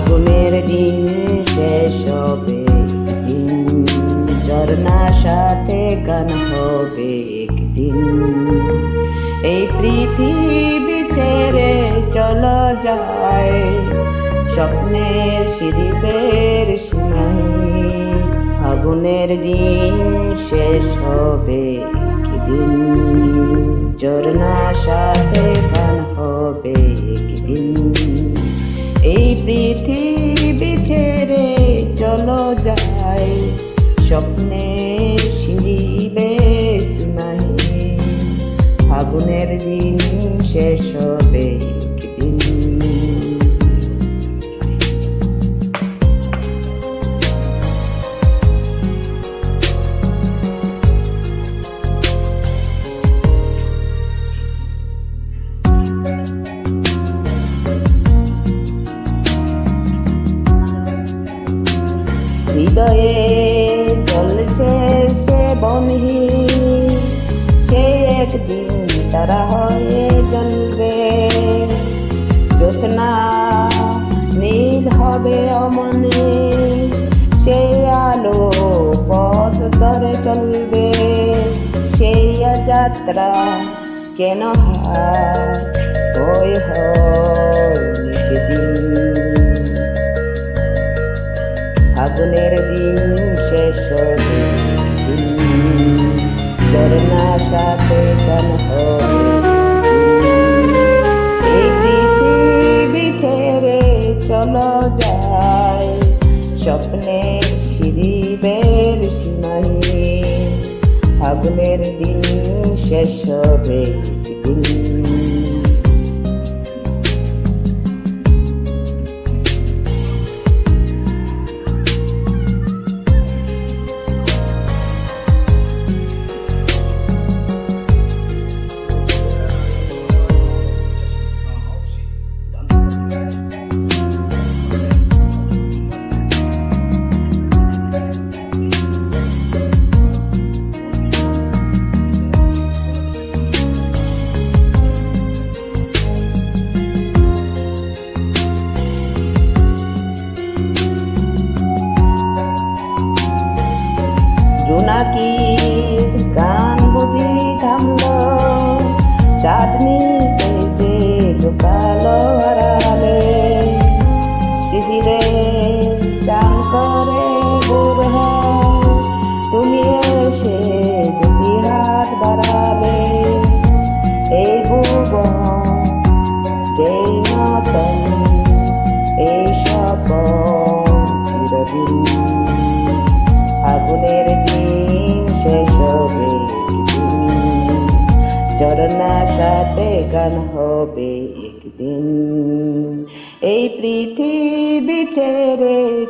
আগুনের দিন শেষ হবে একদিন, ঝরনার সাথে গান হবে একদিন। এই পৃথিবী ছেড়ে চলো যায়, স্বপ্নের সিঁড়িবের সীমায়। আগুনের দিন শেষ হবে একদিন, ঝরনার সাথে গান হবে একদিন। এই পৃথিবী ছেড়ে চলো যায়, স্বপ্নের সিঁড়িবের সীমায়। আগুনের দিন শেষ হবে একদিন। হৃদয়ে চলছে সে বনহীন, সে একদিন তারা হয়ে জ্বলবে। জ্যোৎস্না নীল হবে অমনে, সে আলো পথ ধরে চলবে। সেই যাত্রা কেন হয় সেদিন। আগুনের দিন শেষ হবে একদিন, ঝরনার সাথে গান হবে। এই পৃথিবী ছেড়ে চলো যায়, স্বপ্নের সিঁড়িবের সীমায়। আগুনের দিন শেষ হবে একদিন। জোনাকির গান বুঝি থামলো, চাঁদনিতে যে লুকালো হারালে। শিশিরে চান করে ভোর, তুমি এসে যদি হাত বাড়ালে। এই ভুবন যেই মতন, এই স্বপন চিরদিন। আগুনের দিন শেষ হবে একদিন, ঝরনার সাথে গান হবে একদিন। এই পৃথিবী ছেড়ে